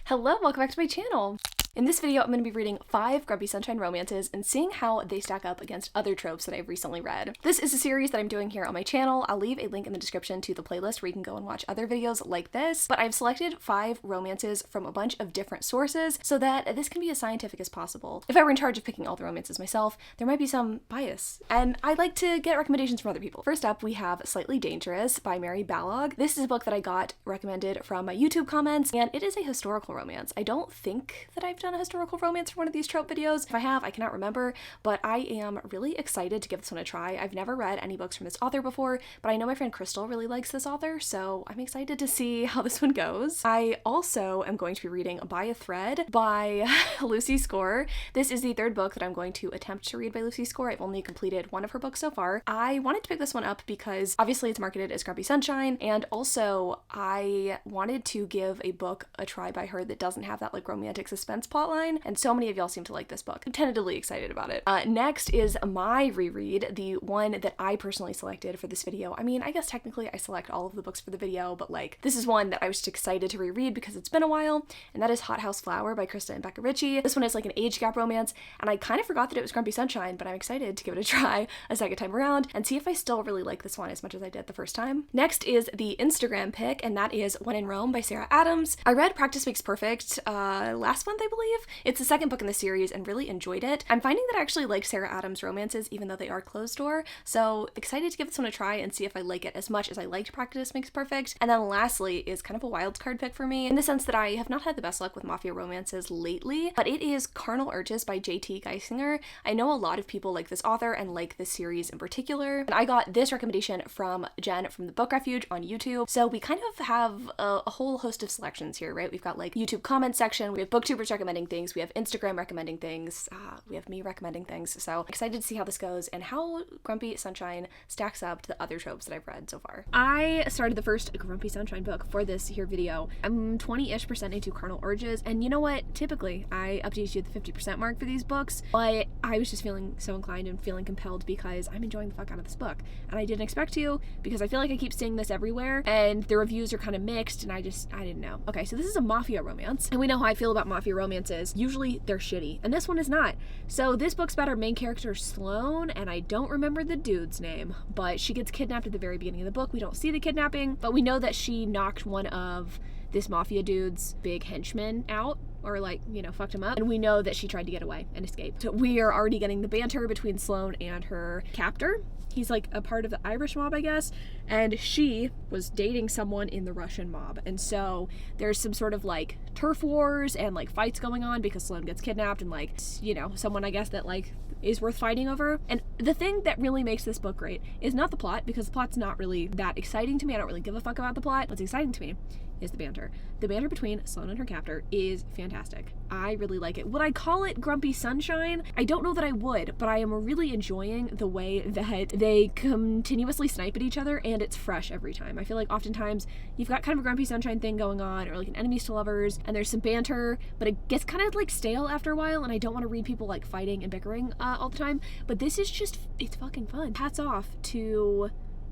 Hello, welcome back to my channel. In this video, I'm going to be reading 5 Grumpy Sunshine romances and seeing how they stack up against other tropes that I've recently read. This is a series that I'm doing here on my channel. I'll leave a link in the description to the playlist where you can go and watch other videos like this, but I've selected 5 romances from a bunch of different sources so that this can be as scientific as possible. If I were in charge of picking all the romances myself, there might be some bias, and I like to get recommendations from other people. First up, we have Slightly Dangerous by Mary Balog. This is a book that I got recommended from my YouTube comments, and it is a historical romance. I don't think that I've done a historical romance for one of these trope videos. If I have, I cannot remember, but I am really excited to give this one a try. I've never read any books from this author before, but I know my friend Crystal really likes this author, so I'm excited to see how this one goes. I also am going to be reading By a Thread by Lucy Score. This is the 3rd book that I'm going to attempt to read by Lucy Score. I've only completed one of her books so far. I wanted to pick this one up because obviously it's marketed as Grumpy Sunshine, and also I wanted to give a book a try by her that doesn't have that like romantic suspense plotline. And so many of y'all seem to like this book. I'm tentatively excited about it. Next is my reread, the one that I personally selected for this video. I mean, I guess technically I select all of the books for the video, but like this is one that I was just excited to reread because it's been a while, and that is Hot House Flower by Krista and Becca Ritchie. This one is like an age gap romance, and I kind of forgot that it was Grumpy Sunshine, but I'm excited to give it a try a second time around and see if I still really like this one as much as I did the first time. Next is the Instagram pick, and that is When in Rome by Sarah Adams. I read Practice Makes Perfect last month, I believe. It's the 2nd book in the series and really enjoyed it. I'm finding that I actually like Sarah Adams romances even though they are closed door, so excited to give this one a try and see if I like it as much as I liked Practice Makes Perfect. And then lastly is kind of a wild card pick for me in the sense that I have not had the best luck with mafia romances lately, but it is Carnal Urges by J.T. Geisinger. I know a lot of people like this author and like this series in particular, and I got this recommendation from Jen from the Book Refuge on YouTube, so we kind of have a whole host of selections here, right? We've got like YouTube comment section, we have booktubers recommending things, we have Instagram recommending things, we have me recommending things, so excited to see how this goes and how Grumpy Sunshine stacks up to the other tropes that I've read so far. I started the first Grumpy Sunshine book for this here video. I'm 20-ish% into Carnal Urges, and you know what? Typically, I update you at the 50% mark for these books, but I was just feeling so inclined and feeling compelled because I'm enjoying the fuck out of this book, and I didn't expect to because I feel like I keep seeing this everywhere, and the reviews are kind of mixed, and I didn't know. Okay, so this is a mafia romance, and we know how I feel about mafia romances. Usually they're shitty, and this one is not. So this book's about our main character Sloane, and I don't remember the dude's name, but she gets kidnapped at the very beginning of the book. We don't see the kidnapping, but we know that she knocked one of this mafia dude's big henchmen out, or like, you know, fucked him up, and we know that she tried to get away and escape. So we are already getting the banter between Sloane and her captor. He's like a part of the Irish mob, I guess, and she was dating someone in the Russian mob, and so there's some sort of like turf wars and like fights going on because Sloane gets kidnapped and like, you know, someone I guess that like is worth fighting over. And the thing that really makes this book great is not the plot, because the plot's not really that exciting to me. I don't really give a fuck about the plot. What's exciting to me is the banter. The banter between Sloane and her captor is fantastic. I really like it. Would I call it Grumpy Sunshine? I don't know that I would, but I am really enjoying the way that they continuously snipe at each other, and it's fresh every time. I feel like oftentimes you've got kind of a Grumpy Sunshine thing going on, or like an enemies to lovers, and there's some banter, but it gets kind of like stale after a while, and I don't want to read people like fighting and bickering all the time, but this is just, it's fucking fun. Hats off to,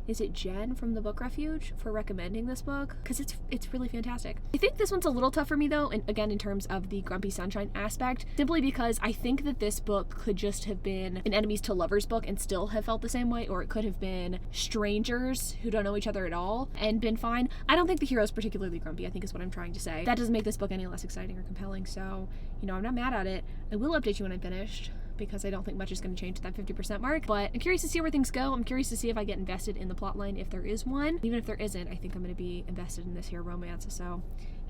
is it Jen from the Book Refuge for recommending this book? Because it's really fantastic. I think this one's a little tough for me though, and again in terms of the Grumpy Sunshine aspect, simply because I think that this book could just have been an enemies to lovers book and still have felt the same way, or it could have been strangers who don't know each other at all and been fine. I don't think the hero's particularly grumpy, I think is what I'm trying to say. That doesn't make this book any less exciting or compelling, so, you know, I'm not mad at it. I will update you when I'm finished, because I don't think much is going to change at that 50% mark, but I'm curious to see where things go. I'm curious to see if I get invested in the plotline if there is one. Even if there isn't, I think I'm going to be invested in this here romance, so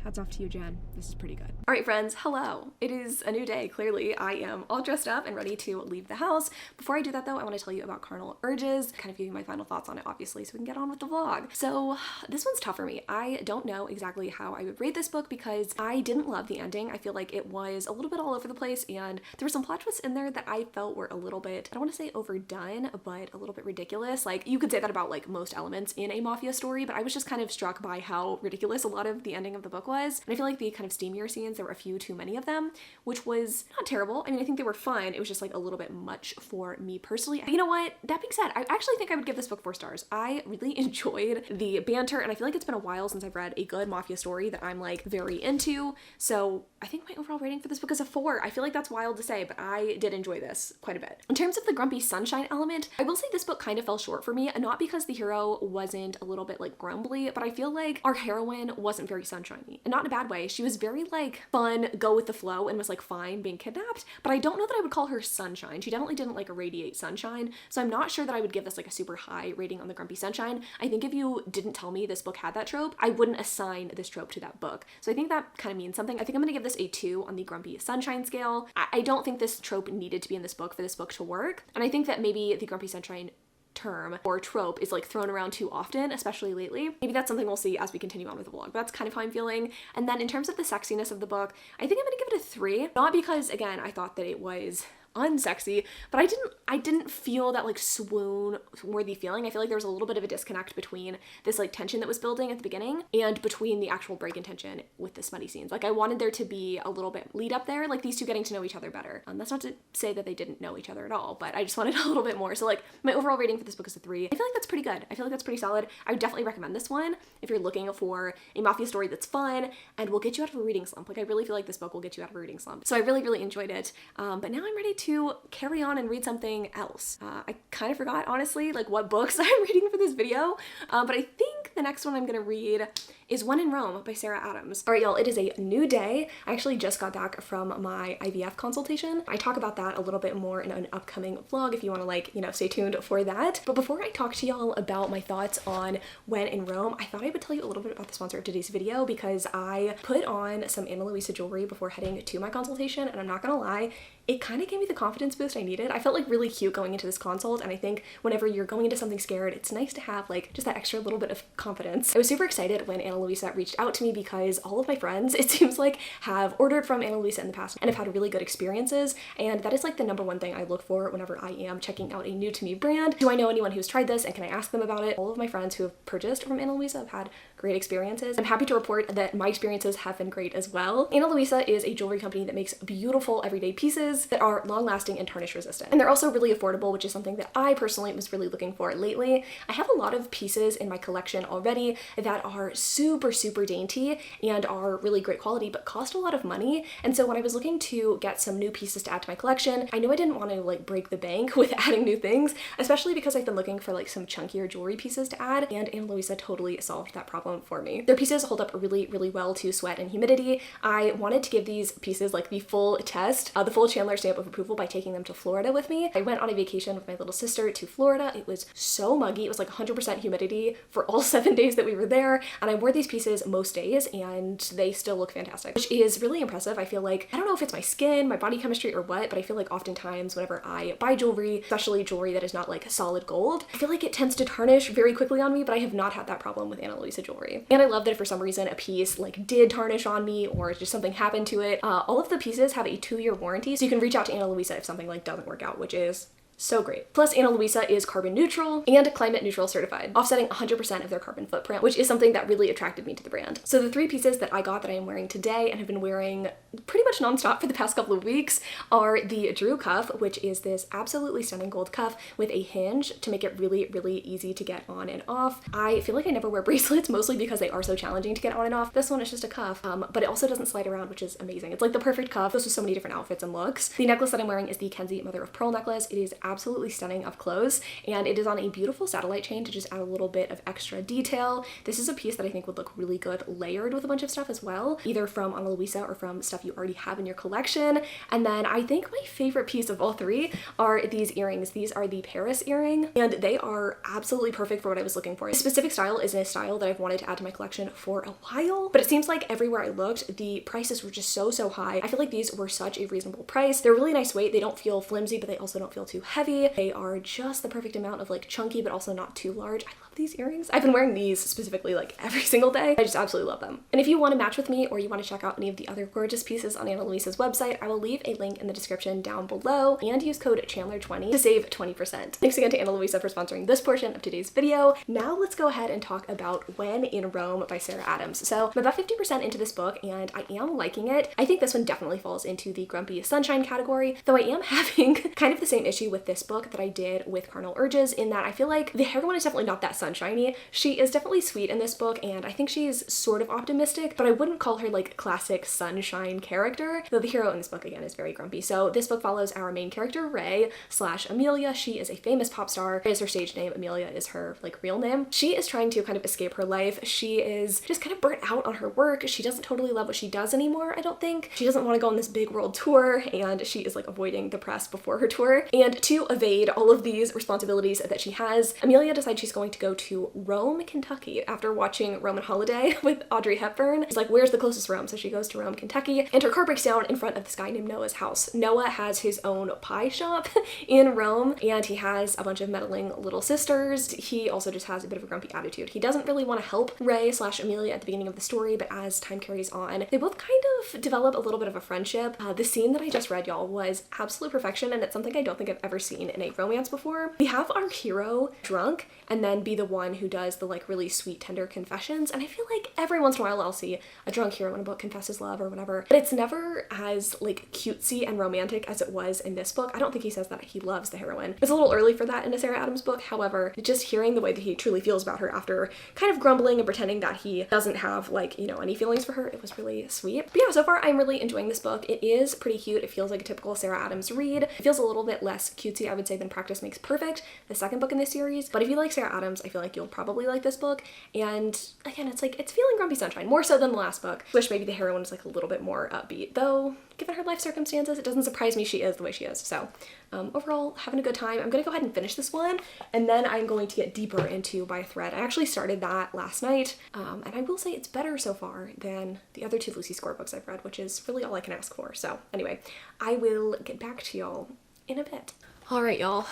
hats off to you, Jen. This is pretty good. All right, friends, hello. It is a new day, clearly. I am all dressed up and ready to leave the house. Before I do that though, I want to tell you about Carnal Urges, kind of give you my final thoughts on it, obviously, so we can get on with the vlog. So this one's tough for me. I don't know exactly how I would rate this book because I didn't love the ending. I feel like it was a little bit all over the place, and there were some plot twists in there that I felt were a little bit, I don't want to say overdone, but a little bit ridiculous. Like, you could say that about like most elements in a mafia story, but I was just kind of struck by how ridiculous a lot of the ending of the book was. was. And I feel like the kind of steamier scenes, there were a few too many of them, which was not terrible. I mean, I think they were fun. It was just like a little bit much for me personally. But you know what? That being said, I actually think I would give this book 4 stars. I really enjoyed the banter, and I feel like it's been a while since I've read a good mafia story that I'm like very into. So I think my overall rating for this book is a 4. I feel like that's wild to say, but I did enjoy this quite a bit. In terms of the grumpy sunshine element, I will say this book kind of fell short for me, and not because the hero wasn't a little bit like grumbly, but I feel like our heroine wasn't very sunshiny, and not in a bad way. She was very like fun, go with the flow, and was like fine being kidnapped, but I don't know that I would call her sunshine. She definitely didn't like irradiate sunshine, so I'm not sure that I would give this like a super high rating on the grumpy sunshine. I think if you didn't tell me this book had that trope, I wouldn't assign this trope to that book. So I think that kind of means something. I think I'm gonna give this a 2 on the grumpy sunshine scale. I don't think this trope needed to be in this book for this book to work, and I think that maybe the grumpy sunshine term or trope is like thrown around too often, especially lately. Maybe that's something we'll see as we continue on with the vlog, but that's kind of how I'm feeling. And then in terms of the sexiness of the book, I think I'm gonna give it a 3. Not because, again, I thought that it was unsexy, but I didn't feel that like swoon worthy feeling. I feel like there was a little bit of a disconnect between this like tension that was building at the beginning and between the actual break in tension with the smutty scenes. Like I wanted there to be a little bit lead up there, like these two getting to know each other better. That's not to say that they didn't know each other at all, but I just wanted a little bit more. So like my overall rating for this book is a 3. I feel like that's pretty good. I feel like that's pretty solid. I would definitely recommend this one if you're looking for a mafia story that's fun and will get you out of a reading slump. Like I really feel like this book will get you out of a reading slump. So I really enjoyed it. But now I'm ready to carry on and read something else. I kind of forgot, honestly, like what books I'm reading for this video, but I think the next one I'm gonna read is When in Rome by Sarah Adams. All right, y'all, it is a new day. I actually just got back from my IVF consultation. I talk about that a little bit more in an upcoming vlog if you want to like, you know, stay tuned for that. But before I talk to y'all about my thoughts on When in Rome, I thought I would tell you a little bit about the sponsor of today's video because I put on some Ana Luisa jewelry before heading to my consultation, and I'm not gonna lie, it kind of gave me the confidence boost I needed. I felt like really cute going into this consult, and I think whenever you're going into something scared, it's nice to have like just that extra little bit of confidence. I was super excited when Ana Luisa reached out to me because all of my friends, it seems like, have ordered from Ana Luisa in the past and have had really good experiences, and that is like the #1 thing I look for whenever I am checking out a new to me brand. Do I know anyone who's tried this and can I ask them about it? All of my friends who have purchased from Ana Luisa have had great experiences. I'm happy to report that my experiences have been great as well. Ana Luisa is a jewelry company that makes beautiful everyday pieces that are long-lasting and tarnish resistant. And they're also really affordable, which is something that I personally was really looking for lately. I have a lot of pieces in my collection already that are super dainty and are really great quality, but cost a lot of money. And so when I was looking to get some new pieces to add to my collection, I knew I didn't want to like break the bank with adding new things, especially because I've been looking for like some chunkier jewelry pieces to add, and Ana Luisa totally solved that problem for me. Their pieces hold up really well to sweat and humidity. I wanted to give these pieces like the full test, the full Chandler stamp of approval by taking them to Florida with me. I went on a vacation with my little sister to Florida. It was so muggy. It was like 100% humidity for all 7 days that we were there, and I wore these pieces most days and they still look fantastic, which is really impressive. I feel like, I don't know if it's my skin, my body chemistry, or what, but I feel like oftentimes whenever I buy jewelry, especially jewelry that is not like solid gold, I feel like it tends to tarnish very quickly on me, but I have not had that problem with Ana Luisa jewelry. And I love that if for some reason a piece like did tarnish on me or just something happened to it, all of the pieces have a 2-year warranty, so you can reach out to Ana Luisa if something like doesn't work out, which is so great. Plus, Ana Luisa is carbon neutral and climate neutral certified, offsetting 100% of their carbon footprint, which is something that really attracted me to the brand. So the 3 pieces that I got that I am wearing today and have been wearing pretty much nonstop for the past couple of weeks are the Drew cuff, which is this absolutely stunning gold cuff with a hinge to make it really easy to get on and off. I feel like I never wear bracelets, mostly because they are so challenging to get on and off. This one is just a cuff, but it also doesn't slide around, which is amazing. It's like the perfect cuff. Goes with so many different outfits and looks. The necklace that I'm wearing is the Kenzie Mother of Pearl necklace. It is absolutely stunning up close, and it is on a beautiful satellite chain to just add a little bit of extra detail. This is a piece that I think would look really good layered with a bunch of stuff as well, either from Ana Luisa or from stuff you already have in your collection. And then I think my favorite piece of all 3 are these earrings. These are the Paris earring, and they are absolutely perfect for what I was looking for. This specific style is a style that I've wanted to add to my collection for a while, but it seems like everywhere I looked, the prices were just so high. I feel like these were such a reasonable price. They're really nice weight. They don't feel flimsy, but they also don't feel too heavy. They are just the perfect amount of like chunky, but also not too large. I love these earrings. I've been wearing these specifically like every single day. I just absolutely love them. And if you want to match with me or you want to check out any of the other gorgeous pieces on Ana Luisa's website, I will leave a link in the description down below and use code Chandler20 to save 20%. Thanks again to Ana Luisa for sponsoring this portion of today's video. Now let's go ahead and talk about When in Rome by Sarah Adams. So I'm about 50% into this book and I am liking it. I think this one definitely falls into the grumpy sunshine category, though I am having kind of the same issue with this book that I did with Carnal Urges, in that I feel like the heroine is definitely not that sunshiny. She is definitely sweet in this book and I think she's sort of optimistic, but I wouldn't call her like classic sunshine character, though the hero in this book again is very grumpy. So this book follows our main character, Ray / Amelia. She is a famous pop star. Ray is her stage name, Amelia is her like real name. She is trying to kind of escape her life. She is just kind of burnt out on her work. She doesn't totally love what she does anymore, I don't think. She doesn't want to go on this big world tour and she is like avoiding the press before her tour. And to evade all of these responsibilities that she has, Amelia decides she's going to go to Rome, Kentucky after watching Roman Holiday with Audrey Hepburn. She's like, where's the closest Rome? So she goes to Rome, Kentucky, and her car breaks down in front of this guy named Noah's house. Noah has his own pie shop in Rome and he has a bunch of meddling little sisters. He also just has a bit of a grumpy attitude. He doesn't really want to help Ray / Amelia at the beginning of the story, but as time carries on, they both kind of develop a little bit of a friendship. The scene that I just read, y'all, was absolute perfection and it's something I don't think I've ever seen in a romance before. We have our hero drunk and then be the one who does the like really sweet, tender confessions, and I feel like every once in a while I'll see a drunk hero in a book confess his love or whatever, but it's never as like cutesy and romantic as it was in this book. I don't think he says that he loves the heroine. It's a little early for that in a Sarah Adams book, however, just hearing the way that he truly feels about her after kind of grumbling and pretending that he doesn't have like, you know, any feelings for her, it was really sweet. But yeah, so far I'm really enjoying this book. It is pretty cute. It feels like a typical Sarah Adams read. It feels a little bit less cutesy, I would say, than Practice Makes Perfect, the second book in this series, but if you like Sarah Adams, I feel like you'll probably like this book. And again, it's like, it's feeling grumpy sunshine, more so than the last book. Wish maybe the heroine was like a little bit more upbeat, though given her life circumstances, it doesn't surprise me she is the way she is. So overall, having a good time. I'm gonna go ahead and finish this one, and then I'm going to get deeper into By Thread. I actually started that last night, and I will say it's better so far than the other two Lucy Score books I've read, which is really all I can ask for. So anyway, I will get back to y'all in a bit. All right, y'all.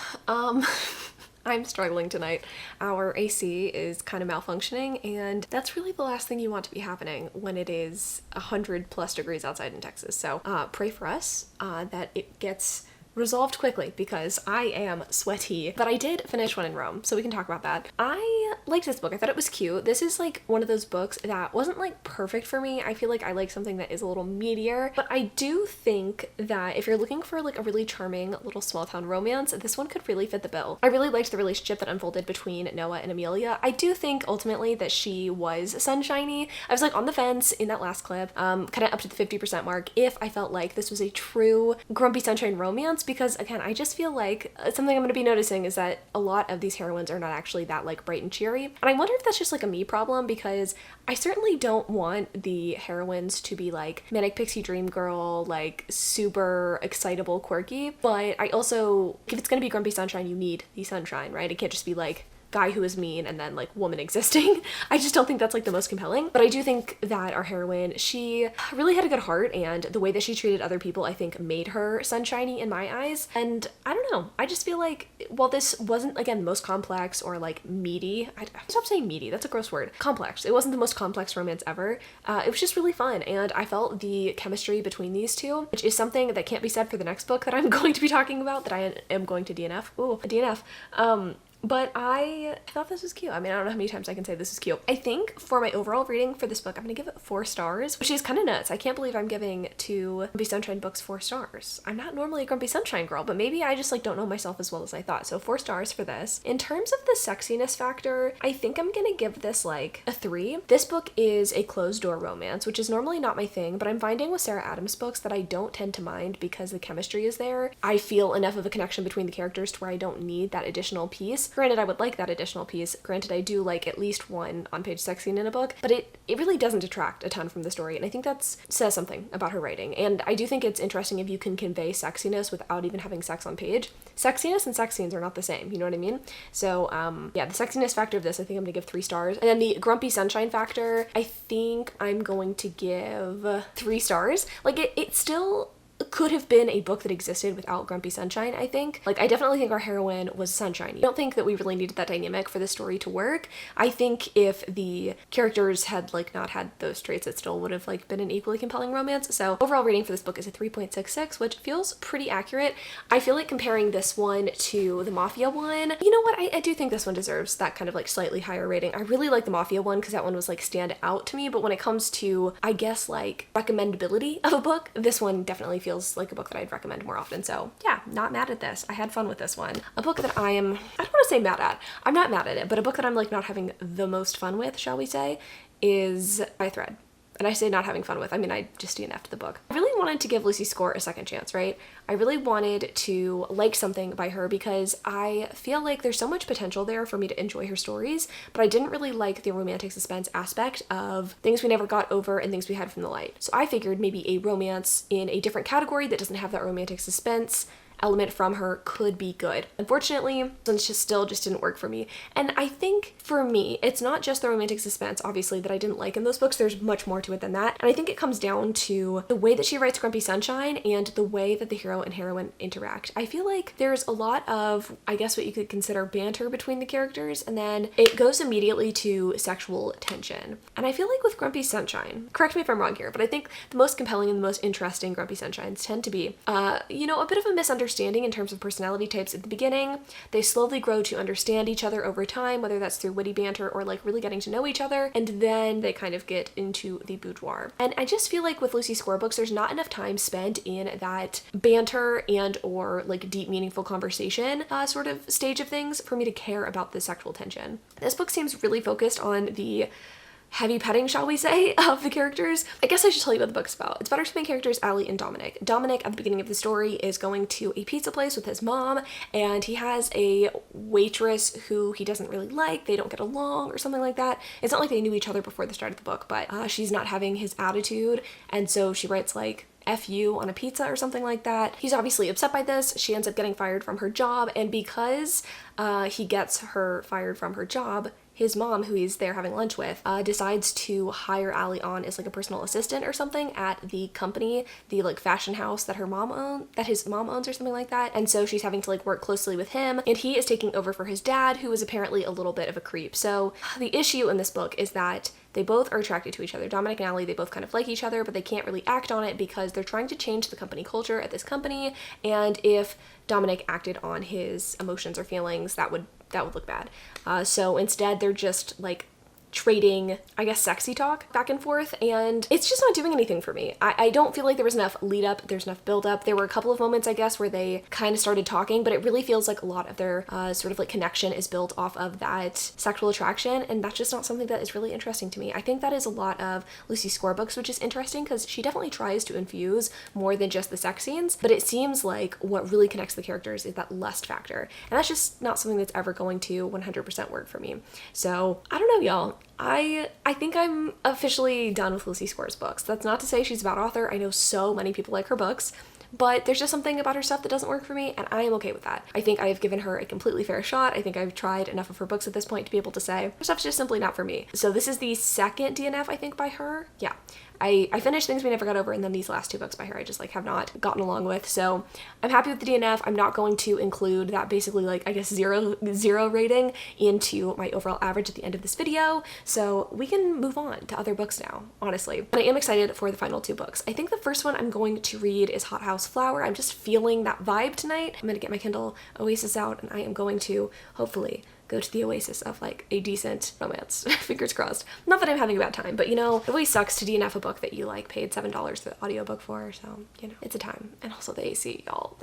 I'm struggling tonight. Our AC is kind of malfunctioning, and that's really the last thing you want to be happening when it is 100+ degrees outside in Texas. So pray for us that it gets resolved quickly because I am sweaty. But I did finish When in Rome, so we can talk about that. I liked this book. I thought it was cute. This is like one of those books that wasn't like perfect for me. I feel like I like something that is a little meatier, but I do think that if you're looking for like a really charming little small town romance, this one could really fit the bill. I really liked the relationship that unfolded between Noah and Amelia. I do think ultimately that she was sunshiny. I was like on the fence in that last clip, kind of up to the 50% mark, if I felt like this was a true grumpy sunshine romance, because again, I just feel like something I'm going to be noticing is that a lot of these heroines are not actually that like bright and cheery. And I wonder if that's just like a me problem, because I certainly don't want the heroines to be like manic pixie dream girl, like super excitable, quirky. But I also, if it's going to be grumpy sunshine, you need the sunshine, right? It can't just be like guy who is mean and then like woman existing. I just don't think that's like the most compelling. But I do think that our heroine, she really had a good heart, and the way that she treated other people I think made her sunshiny in my eyes. And I don't know, I just feel like while this wasn't again the most complex or like meaty, I stop saying meaty, that's a gross word, complex, it wasn't the most complex romance ever, it was just really fun, and I felt the chemistry between these two, which is something that can't be said for the next book that I'm going to be talking about, that I am going to DNF. Ooh, a DNF. But I thought this was cute. I mean, I don't know how many times I can say this is cute. I think for my overall rating for this book, I'm gonna give it 4 stars, which is kind of nuts. I can't believe I'm giving two Grumpy Sunshine books 4 stars. I'm not normally a Grumpy Sunshine girl, but maybe I just like don't know myself as well as I thought. So 4 stars for this. In terms of the sexiness factor, I think I'm gonna give this like a 3. This book is a closed door romance, which is normally not my thing, but I'm finding with Sarah Adams books that I don't tend to mind because the chemistry is there. I feel enough of a connection between the characters to where I don't need that additional piece. Granted, I would like that additional piece. Granted, I do like at least one on-page sex scene in a book, but it really doesn't detract a ton from the story, and I think that says something about her writing. And I do think it's interesting if you can convey sexiness without even having sex on page. Sexiness and sex scenes are not the same, you know what I mean? So yeah, the sexiness factor of this, I think I'm gonna give 3 stars. And then the Grumpy Sunshine factor, I think I'm going to give 3 stars. Like it still could have been a book that existed without Grumpy Sunshine, I think. Like, I definitely think our heroine was Sunshine. I don't think that we really needed that dynamic for the story to work. I think if the characters had like not had those traits, it still would have like been an equally compelling romance. So overall rating for this book is a 3.66, which feels pretty accurate. I feel like comparing this one to the Mafia one, you know what, I do think this one deserves that kind of like slightly higher rating. I really like the Mafia one because that one was like stand out to me, but when it comes to, I guess, like recommendability of a book, this one definitely feels like a book that I'd recommend more often. So yeah, not mad at this. I had fun with this one. A book that I don't want to say mad at. I'm not mad at it, but a book that I'm like not having the most fun with, shall we say, is By Thread. And I say not having fun with, I mean, I just DNF'd the book. I really wanted to give Lucy Score a second chance, right? I really wanted to like something by her because I feel like there's so much potential there for me to enjoy her stories, but I didn't really like the romantic suspense aspect of things we never got over and things we had from the light. So I figured maybe a romance in a different category that doesn't have that romantic suspense element from her could be good. Unfortunately, this still just didn't work for me. And I think for me, it's not just the romantic suspense, obviously, that I didn't like in those books. There's much more to it than that. And I think it comes down to the way that she writes Grumpy Sunshine and the way that the hero and heroine interact. I feel like there's a lot of, I guess what you could consider banter between the characters, and then it goes immediately to sexual tension. And I feel like with Grumpy Sunshine, correct me if I'm wrong here, but I think the most compelling and the most interesting Grumpy Sunshines tend to be, a bit of a misunderstanding in terms of personality types at the beginning. They slowly grow to understand each other over time, whether that's through witty banter or like really getting to know each other, and then they kind of get into the boudoir. And I just feel like with Lucy Score books, there's not enough time spent in that banter and or like deep meaningful conversation sort of stage of things for me to care about the sexual tension. This book seems really focused on the heavy petting, shall we say, of the characters. I guess I should tell you what the book's about. It's about our two main characters, Allie and Dominic. Dominic, at the beginning of the story, is going to a pizza place with his mom, and he has a waitress who he doesn't really like. They don't get along or something like that. It's not like they knew each other before the start of the book, but she's not having his attitude, and so she writes like F you on a pizza or something like that. He's obviously upset by this. She ends up getting fired from her job, and because he gets her fired from her job, his mom, who he's there having lunch with, decides to hire Allie on as like a personal assistant or something at the company, the like fashion house that his mom owns or something like that. And so she's having to like work closely with him, and he is taking over for his dad, who is apparently a little bit of a creep. So the issue in this book is that they both are attracted to each other. Dominic and Allie, they both kind of like each other, but they can't really act on it because they're trying to change the company culture at this company. And if Dominic acted on his emotions or feelings, that would look bad. So instead, they're just like trading, I guess, sexy talk back and forth, and it's just not doing anything for me. I don't feel like there was enough lead up, there's enough build up. There were a couple of moments, I guess, where they kind of started talking, but it really feels like a lot of their sort of like connection is built off of that sexual attraction, and that's just not something that is really interesting to me. I think that is a lot of Lucy Score books, which is interesting because she definitely tries to infuse more than just the sex scenes, but it seems like what really connects the characters is that lust factor, and that's just not something that's ever going to 100% work for me. So I don't know, y'all. I think I'm officially done with Lucy Score's books. That's not to say she's a bad author. I know so many people like her books, but there's just something about her stuff that doesn't work for me, and I am okay with that. I think I have given her a completely fair shot. I think I've tried enough of her books at this point to be able to say her stuff's just simply not for me. So this is the second DNF, I think, by her. Yeah. I finished Things We Never Got Over, and then these last two books by her I just like have not gotten along with. So I'm happy with the DNF. I'm not going to include that basically like, I guess, zero rating into my overall average at the end of this video. So we can move on to other books now, honestly. But I am excited for the final two books. I think the first one I'm going to read is Hot House Flower. I'm just feeling that vibe tonight. I'm going to get my Kindle Oasis out, and I am going to hopefully go to the oasis of like a decent romance. Fingers crossed. Not that I'm having a bad time, but you know, it always sucks to DNF a book that you like paid $7 for the audiobook for, so you know, it's a time. And also the AC, y'all.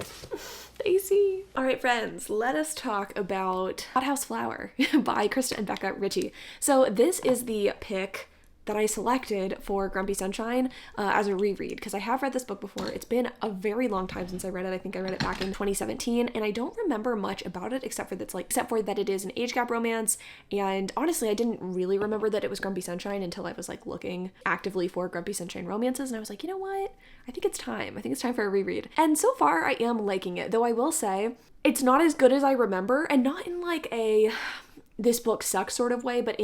The AC. All right, friends, let us talk about Hot House Flower by Krista and Becca Ritchie. So this is the pick that I selected for Grumpy Sunshine as a reread, because I have read this book before. It's been a very long time since I read it. I think I read it back in 2017, and I don't remember much about it except for that it is an age gap romance. And honestly, I didn't really remember that it was Grumpy Sunshine until I was like looking actively for Grumpy Sunshine romances, and I was like, you know what? I think it's time. I think it's time for a reread. And so far, I am liking it, though I will say it's not as good as I remember, and not in like a this book sucks sort of way, but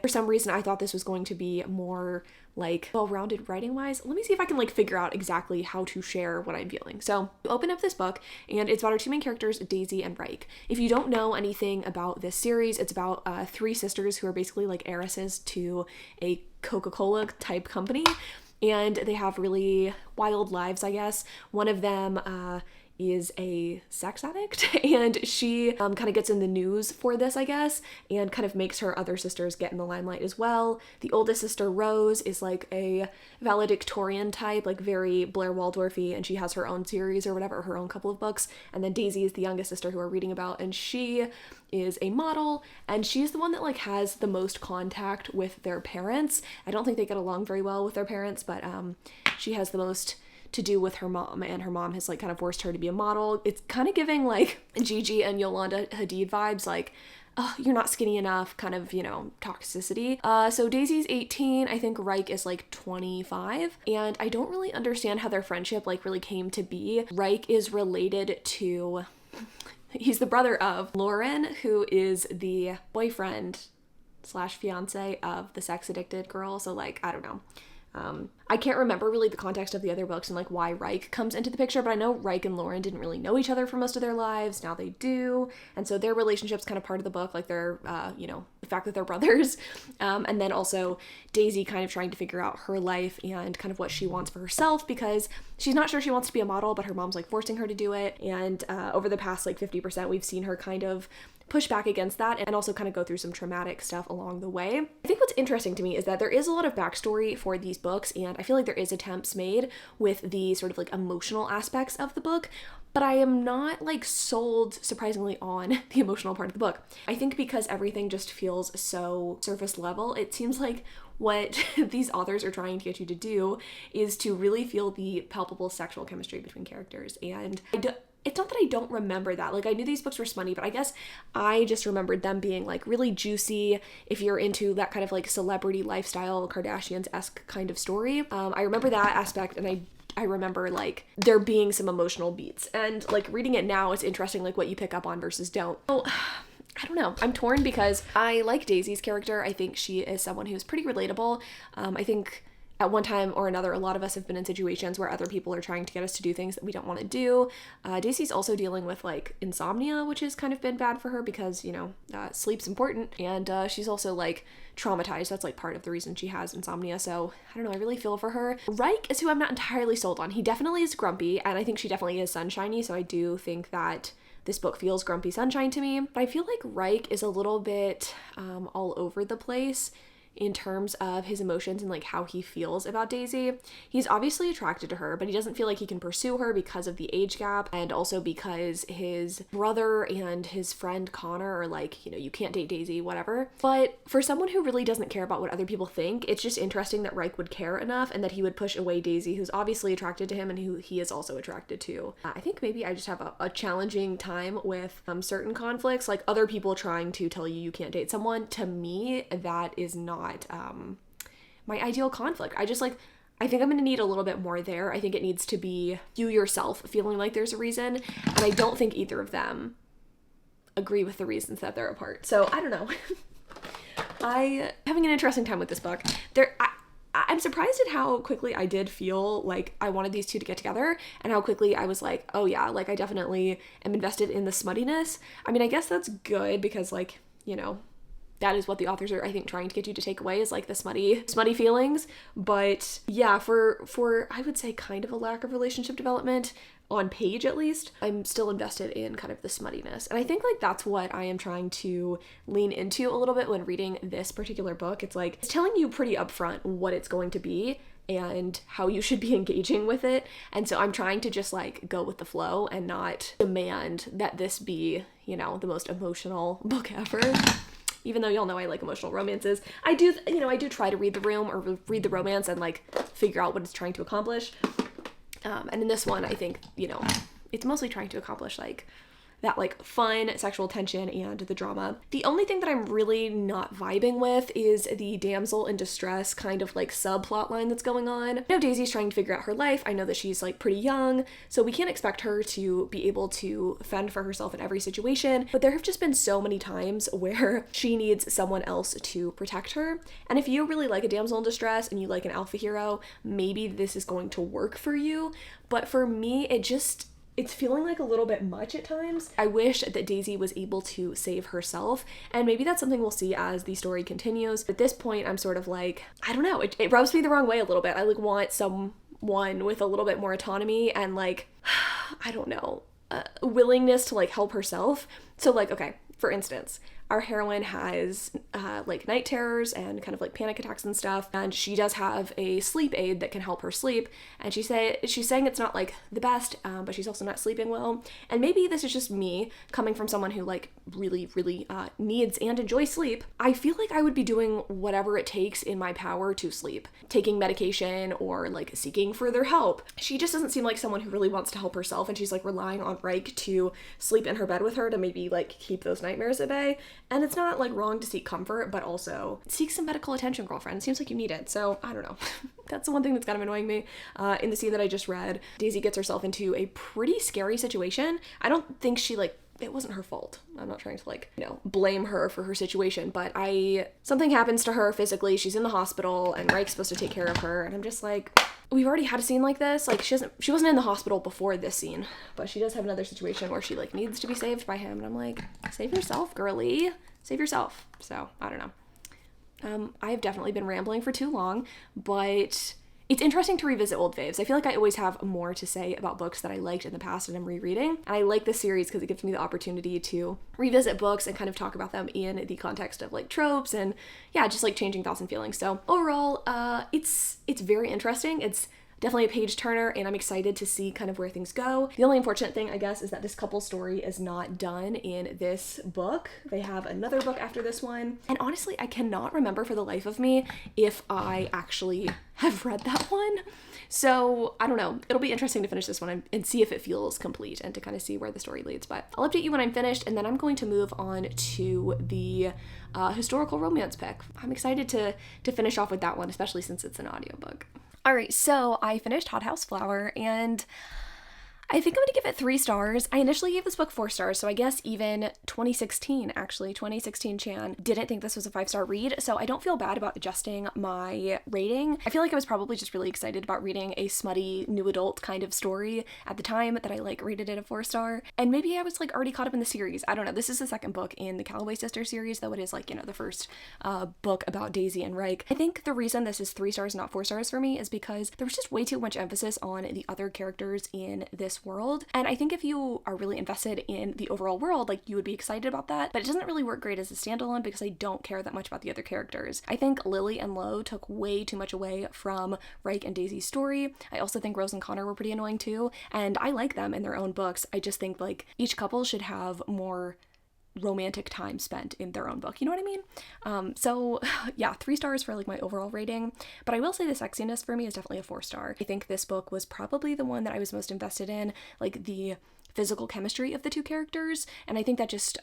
for some reason I thought this was going to be more like well-rounded writing wise. Let me see if I can like figure out exactly how to share what I'm feeling. So you open up this book and it's about our two main characters, Daisy and Reich. If you don't know anything about this series, it's about three sisters who are basically like heiresses to a Coca-Cola type company, and they have really wild lives, I guess. One of them is a sex addict, and she kind of gets in the news for this, I guess, and kind of makes her other sisters get in the limelight as well. The oldest sister, Rose, is like a valedictorian type, like very Blair Waldorf-y, and she has her own series or whatever, her own couple of books. And then Daisy is the youngest sister who we're reading about, and she is a model, and she's the one that like has the most contact with their parents. I don't think they get along very well with their parents, but she has the most to do with her mom, and her mom has like kind of forced her to be a model. It's kind of giving like Gigi and Yolanda Hadid vibes, like, oh, you're not skinny enough, kind of, you know, toxicity. So Daisy's 18, I think Reich is like 25, and I don't really understand how their friendship like really came to be. Reich is related to, he's the brother of Lauren, who is the boyfriend / fiance of the sex addicted girl. So like, I don't know. I can't remember really the context of the other books and like why Reich comes into the picture, but I know Reich and Lauren didn't really know each other for most of their lives. Now they do. And so their relationship's kind of part of the book, like their, you know, the fact that they're brothers. And then also Daisy kind of trying to figure out her life and kind of what she wants for herself, because she's not sure she wants to be a model, but her mom's like forcing her to do it. And over the past like 50%, we've seen her kind of push back against that and also kind of go through some traumatic stuff along the way. I think what's interesting to me is that there is a lot of backstory for these books, and I feel like there is attempts made with the sort of like emotional aspects of the book, but I am not like sold surprisingly on the emotional part of the book. I think because everything just feels so surface level, it seems like what these authors are trying to get you to do is to really feel the palpable sexual chemistry between characters. And it's not that I don't remember that. Like, I knew these books were smutty, but I guess I just remembered them being like really juicy if you're into that kind of like celebrity lifestyle, Kardashians-esque kind of story. I remember that aspect, and I remember like there being some emotional beats, and like reading it now, it's interesting like what you pick up on versus don't. So I don't know. I'm torn because I like Daisy's character. I think she is someone who's pretty relatable. I think at one time or another, a lot of us have been in situations where other people are trying to get us to do things that we don't want to do. Daisy's also dealing with like insomnia, which has kind of been bad for her because, you know, sleep's important. And she's also like traumatized. That's like part of the reason she has insomnia. So I don't know. I really feel for her. Reich is who I'm not entirely sold on. He definitely is grumpy, and I think she definitely is sunshiny. So I do think that this book feels grumpy sunshine to me. But I feel like Reich is a little bit all over the place in terms of his emotions and like how he feels about Daisy. He's obviously attracted to her, but he doesn't feel like he can pursue her because of the age gap, and also because his brother and his friend Connor are like, you know, you can't date Daisy, whatever. But for someone who really doesn't care about what other people think, it's just interesting that Reich would care enough and that he would push away Daisy, who's obviously attracted to him and who he is also attracted to. I think maybe I just have a challenging time with certain conflicts, like other people trying to tell you can't date someone. To me, that is not my ideal conflict. I think I'm gonna need a little bit more there. I think it needs to be you yourself feeling like there's a reason, and I don't think either of them agree with the reasons that they're apart. So I don't know. I'm having an interesting time with this book. I'm surprised at how quickly I did feel like I wanted these two to get together, and how quickly I was like, oh yeah, like I definitely am invested in the smuttiness. I mean, I guess that's good because, like, you know, that is what the authors are, I think, trying to get you to take away, is like the smutty feelings. But yeah, for I would say kind of a lack of relationship development on page, at least, I'm still invested in kind of the smuttiness. And I think like that's what I am trying to lean into a little bit when reading this particular book. It's like, it's telling you pretty upfront what it's going to be and how you should be engaging with it. And so I'm trying to just like go with the flow and not demand that this be, you know, the most emotional book ever. Even though y'all know I like emotional romances, I do try to read the room or read the romance and like figure out what it's trying to accomplish. And in this one, I think, you know, it's mostly trying to accomplish like that like fun sexual tension and the drama. The only thing that I'm really not vibing with is the damsel in distress kind of like subplot line that's going on. I know Daisy's trying to figure out her life. I know that she's like pretty young, so we can't expect her to be able to fend for herself in every situation, but there have just been so many times where she needs someone else to protect her. And if you really like a damsel in distress and you like an alpha hero, maybe this is going to work for you. But for me, it's feeling like a little bit much at times. I wish that Daisy was able to save herself, and maybe that's something we'll see as the story continues. At this point, I'm sort of like, I don't know, it rubs me the wrong way a little bit. I like want someone with a little bit more autonomy and like, I don't know, willingness to like help herself. So like, okay, for instance, our heroine has like night terrors and kind of like panic attacks and stuff, and she does have a sleep aid that can help her sleep, and she's saying it's not like the best, but she's also not sleeping well. And maybe this is just me coming from someone who like really needs and enjoys sleep. I feel like I would be doing whatever it takes in my power to sleep, taking medication or like seeking further help. She just doesn't seem like someone who really wants to help herself, and she's like relying on Reich to sleep in her bed with her to maybe like keep those nightmares at bay. And it's not like wrong to seek comfort, but also seek some medical attention, girlfriend. Seems like you need it. So I don't know. That's the one thing that's kind of annoying me. In the scene that I just read, Daisy gets herself into a pretty scary situation. I don't think it wasn't her fault. I'm not trying to blame her for her situation, but something happens to her physically. She's in the hospital and Reich's supposed to take care of her. And I'm just like, we've already had a scene like this. Like she wasn't in the hospital before this scene, but she does have another situation where she like needs to be saved by him. And I'm like, save yourself, girly, save yourself. So I don't know. I've definitely been rambling for too long, but it's interesting to revisit old faves. I feel like I always have more to say about books that I liked in the past and I'm rereading. And I like this series because it gives me the opportunity to revisit books and kind of talk about them in the context of like tropes and just like changing thoughts and feelings. So overall, it's very interesting. It's definitely a page turner, and I'm excited to see kind of where things go. The only unfortunate thing, I guess, is that this couple story is not done in this book. They have another book after this one. And honestly, I cannot remember for the life of me if I actually have read that one. So I don't know. It'll be interesting to finish this one and see if it feels complete and to kind of see where the story leads. But I'll update you when I'm finished, and then I'm going to move on to the historical romance pick. I'm excited to finish off with that one, especially since it's an audiobook. All right, so I finished Hot House Flower, and I think I'm going to give it 3 stars. I initially gave this book 4 stars, so I guess even 2016 Chan didn't think this was a 5-star read, so I don't feel bad about adjusting my rating. I feel like I was probably just really excited about reading a smutty new adult kind of story at the time that I rated it a 4-star, and maybe I was already caught up in the series. I don't know. This is the second book in the Calloway Sisters series, though it is the first book about Daisy and Reich. I think the reason this is 3 stars, not 4 stars for me, is because there was just way too much emphasis on the other characters in this world, and I think if you are really invested in the overall world, you would be excited about that, but it doesn't really work great as a standalone because I don't care that much about the other characters. I think Lily and Lo took way too much away from Reich and Daisy's story. I also think Rose and Connor were pretty annoying too, and I like them in their own books. I just think each couple should have more romantic time spent in their own book, you know what I mean? So yeah, 3 stars for my overall rating, but I will say the sexiness for me is definitely a 4-star. I think this book was probably the one that I was most invested in, the physical chemistry of the 2 characters, and I think that just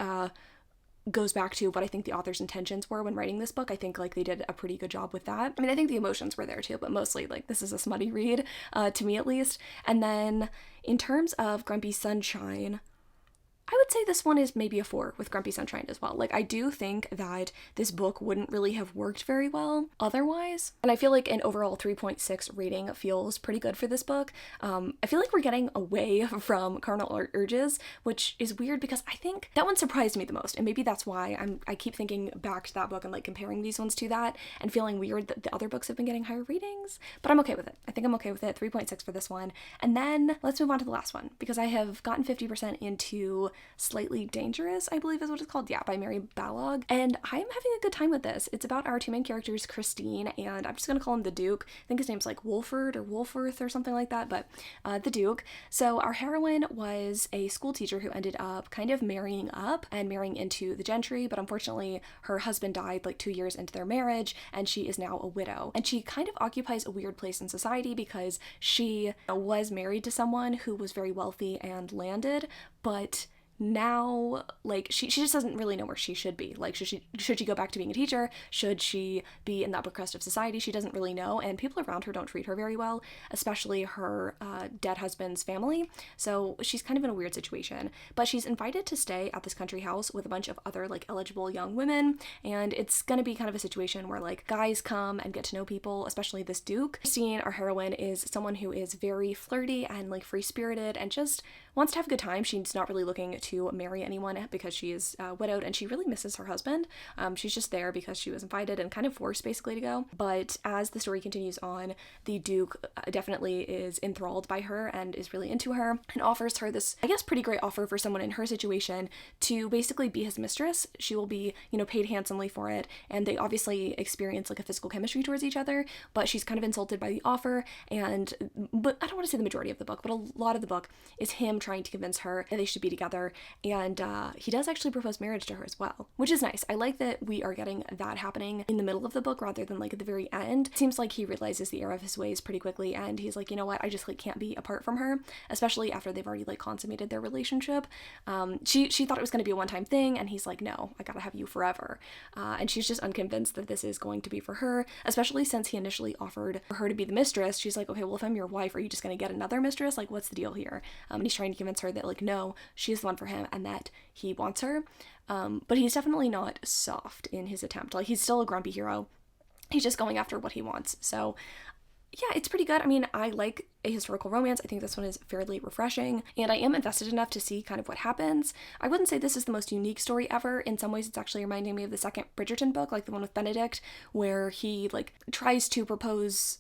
goes back to what I think the author's intentions were when writing this book. I think they did a pretty good job with that. I mean, I think the emotions were there too, but mostly this is a smutty read, to me at least. And then in terms of Grumpy Sunshine, I would say this one is maybe a 4 with Grumpy Sunshine as well. I do think that this book wouldn't really have worked very well otherwise. And I feel an overall 3.6 rating feels pretty good for this book. I feel we're getting away from Carnal Urges, which is weird because I think that one surprised me the most. And maybe that's why I keep thinking back to that book and comparing these ones to that and feeling weird that the other books have been getting higher ratings. But I'm okay with it. I think I'm okay with it. 3.6 for this one. And then let's move on to the last one because I have gotten 50% into Slightly Dangerous, I believe is what it's called. Yeah, by Mary Balog. And I'm having a good time with this. It's about our 2 main characters, Christine, and I'm just going to call him the Duke. I think his name's Wolford or Wolforth or something like that, but the Duke. So our heroine was a school teacher who ended up kind of marrying up and marrying into the gentry, but unfortunately her husband died 2 years into their marriage, and she is now a widow. And she kind of occupies a weird place in society because she was married to someone who was very wealthy and landed, but now, like, she just doesn't really know where she should be. Like, should she go back to being a teacher? Should she be in the upper crust of society? She doesn't really know, and people around her don't treat her very well, especially her dead husband's family. So she's kind of in a weird situation, but she's invited to stay at this country house with a bunch of other, like, eligible young women, and it's gonna be kind of a situation where, like, guys come and get to know people, especially this Duke. Christine, our heroine, is someone who is very flirty and, like, free-spirited and just wants to have a good time. She's not really looking to marry anyone because she is widowed and she really misses her husband. She's just there because she was invited and kind of forced basically to go. But as the story continues on, the Duke definitely is enthralled by her and is really into her and offers her this, I guess, pretty great offer for someone in her situation to basically be his mistress. She will be, you know, paid handsomely for it, and they obviously experience like a physical chemistry towards each other, but she's kind of insulted by the offer. But I don't want to say the majority of the book, but a lot of the book is him trying to convince her that they should be together, and he does actually propose marriage to her as well, which is nice. I like that we are getting that happening in the middle of the book rather than like at the very end. It seems like he realizes the error of his ways pretty quickly, and he's like, you know what, I just like can't be apart from her, especially after they've already like consummated their relationship. She thought it was going to be a one-time thing, and he's like, no, I gotta have you forever. And she's just unconvinced that this is going to be for her, especially since he initially offered for her to be the mistress. She's like, okay, well, if I'm your wife, are you just going to get another mistress? Like, what's the deal here? And he's trying to convince her that like, no, she's the one for him and that he wants her. But he's definitely not soft in his attempt. Like, he's still a grumpy hero. He's just going after what he wants. So yeah, it's pretty good. I mean, I like a historical romance. I think this one is fairly refreshing, and I am invested enough to see kind of what happens. I wouldn't say this is the most unique story ever. In some ways, it's actually reminding me of the second Bridgerton book, like the one with Benedict, where he like tries to propose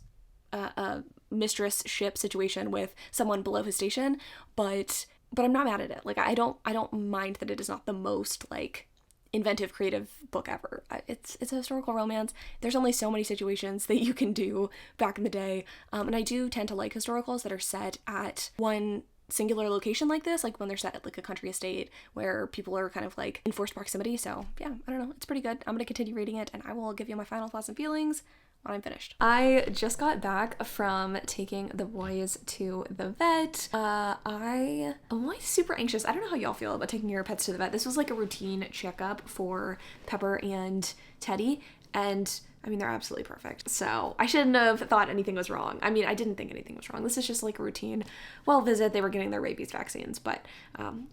a mistress-ship situation with someone below his station, but I'm not mad at it. Like, I don't mind that it is not the most like inventive, creative book ever. It's a historical romance. There's only so many situations that you can do back in the day, and I do tend to like historicals that are set at one singular location like this, like when they're set at like a country estate where people are kind of like in forced proximity. So yeah, I don't know, it's pretty good. I'm gonna continue reading it, and I will give you my final thoughts and feelings when I'm finished. I just got back from taking the boys to the vet. I'm like super anxious. I don't know how y'all feel about taking your pets to the vet. This was like a routine checkup for Pepper and Teddy, and I mean, they're absolutely perfect. So I shouldn't have thought anything was wrong. I mean, I didn't think anything was wrong. This is just like a routine visit. They were getting their rabies vaccines, but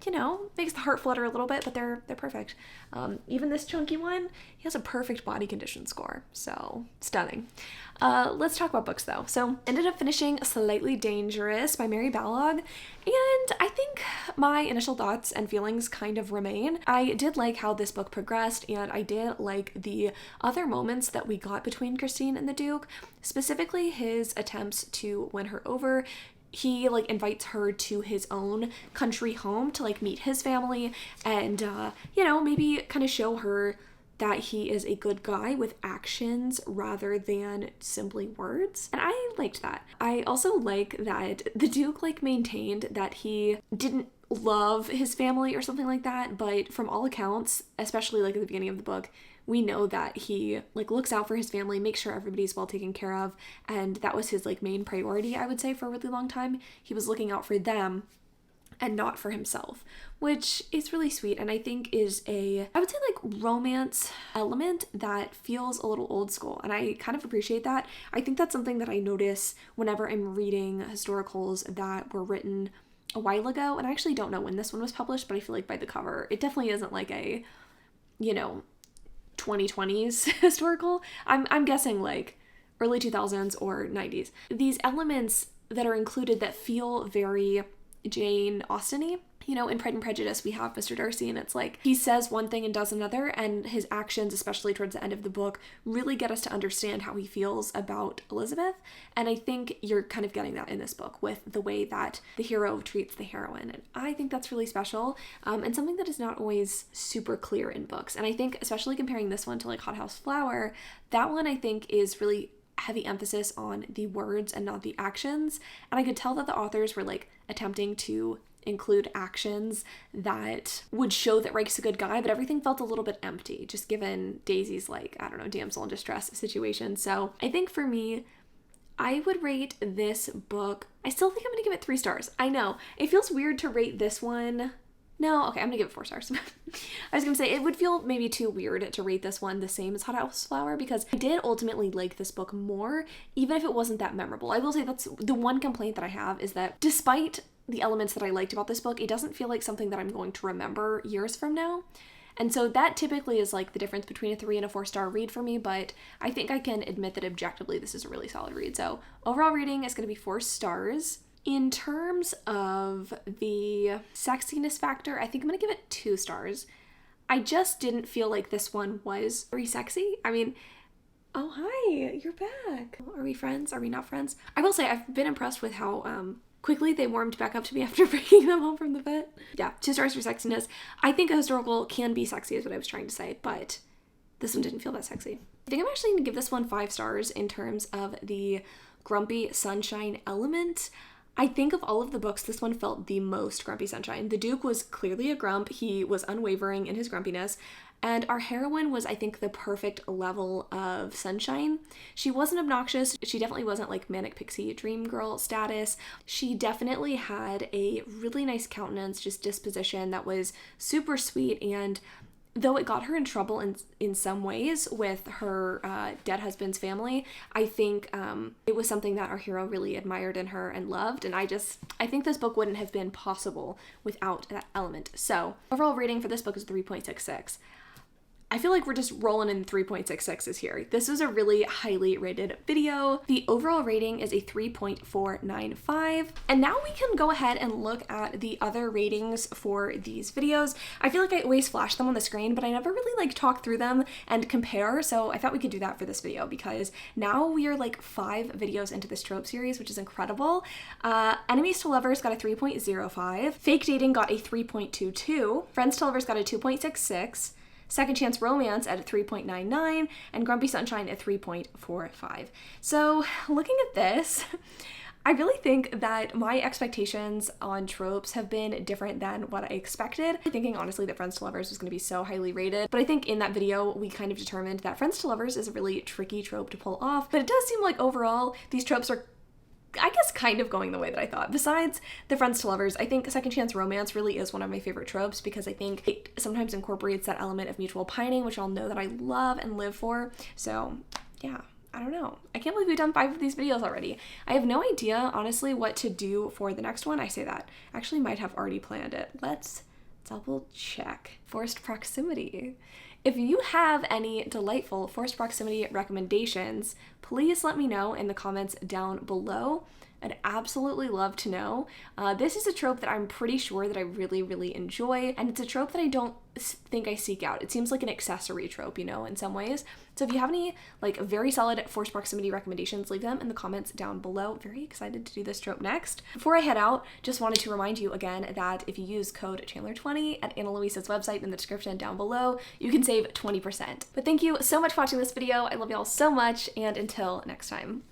you know, makes the heart flutter a little bit, but they're perfect. Even this chunky one, he has a perfect body condition score. So stunning. Let's talk about books though. So ended up finishing Slightly Dangerous by Mary Balog, and I think my initial thoughts and feelings kind of remain. I did like how this book progressed, and I did like the other moments that we got between Christine and the Duke, specifically his attempts to win her over. He like invites her to his own country home to like meet his family and you know, maybe kind of show her that he is a good guy with actions rather than simply words. And I liked that. I also like that the Duke like maintained that he didn't love his family or something like that, but from all accounts, especially like at the beginning of the book, we know that he like looks out for his family, makes sure everybody's well taken care of, and that was his like main priority, I would say, for a really long time. He was looking out for them and not for himself, which is really sweet, and I think is I would say like romance element that feels a little old school, and I kind of appreciate that. I think that's something that I notice whenever I'm reading historicals that were written a while ago, and I actually don't know when this one was published, but I feel like by the cover, it definitely isn't like a, you know, 2020s historical. I'm guessing like early 2000s or 90s. These elements that are included that feel very Jane Austen-y. You know, in Pride and Prejudice, we have Mr. Darcy, and it's like he says one thing and does another, and his actions, especially towards the end of the book, really get us to understand how he feels about Elizabeth. And I think you're kind of getting that in this book with the way that the hero treats the heroine. And I think that's really special, and something that is not always super clear in books. And I think, especially comparing this one to like Hot House Flower, that one I think is really heavy emphasis on the words and not the actions. And I could tell that the authors were like attempting to include actions that would show that Rake's a good guy, but everything felt a little bit empty, just given Daisy's like, I don't know, damsel in distress situation. So I think for me, I would rate this book, I still think I'm gonna give it 3 stars. I know, it feels weird to rate this one No, okay, I'm gonna give it 4 stars. I was gonna say it would feel maybe too weird to rate this one the same as Hot House Flower because I did ultimately like this book more, even if it wasn't that memorable. I will say that's the one complaint that I have is that despite the elements that I liked about this book, it doesn't feel like something that I'm going to remember years from now. And so that typically is like the difference between a 3 and a 4-star read for me, but I think I can admit that objectively this is a really solid read. So overall rating is gonna be 4 stars. In terms of the sexiness factor, I think I'm gonna give it 2 stars. I just didn't feel like this one was very sexy. I mean, oh hi, you're back. Are we friends? Are we not friends? I will say I've been impressed with how quickly they warmed back up to me after bringing them home from the vet. Yeah, 2 stars for sexiness. I think a historical can be sexy is what I was trying to say, but this one didn't feel that sexy. I think I'm actually gonna give this one 5 stars in terms of the grumpy sunshine element. I think of all of the books, this one felt the most grumpy sunshine. The Duke was clearly a grump. He was unwavering in his grumpiness. And our heroine was, I think, the perfect level of sunshine. She wasn't obnoxious. She definitely wasn't like manic pixie dream girl status. She definitely had a really nice countenance, just disposition that was super sweet. And though it got her in trouble in some ways with her dead husband's family, I think it was something that our hero really admired in her and loved. And I think this book wouldn't have been possible without that element. So overall rating for this book is 3.66. I feel like we're just rolling in 3.66s here. This was a really highly rated video. The overall rating is a 3.495. And now we can go ahead and look at the other ratings for these videos. I feel like I always flash them on the screen, but I never really like talk through them and compare. So I thought we could do that for this video because now we are like 5 videos into this trope series, which is incredible. Enemies to Lovers got a 3.05. Fake Dating got a 3.22. Friends to Lovers got a 2.66. Second Chance Romance at a 3.99, and Grumpy Sunshine at 3.45. So looking at this, I really think that my expectations on tropes have been different than what I expected. Thinking honestly that Friends to Lovers was going to be so highly rated, but I think in that video we kind of determined that Friends to Lovers is a really tricky trope to pull off, but it does seem like overall these tropes are I guess kind of going the way that I thought. Besides the Friends to Lovers, I think Second Chance Romance really is one of my favorite tropes because I think it sometimes incorporates that element of mutual pining, which I'll know that I love and live for. So yeah, I don't know. I can't believe we've done 5 of these videos already. I have no idea, honestly, what to do for the next one. I say that. I actually might have already planned it. Let's double check. Forced proximity. If you have any delightful forced proximity recommendations, please let me know in the comments down below. I'd absolutely love to know. This is a trope that I'm pretty sure that I really, really enjoy, and it's a trope that I don't think I seek out. It seems like an accessory trope, you know, in some ways. So if you have any like very solid forced proximity recommendations, leave them in the comments down below. Very excited to do this trope next. Before I head out, just wanted to remind you again that if you use code Chandler20 at Anna Louisa's website in the description down below, you can save 20%. But thank you so much for watching this video. I love y'all so much, and until next time.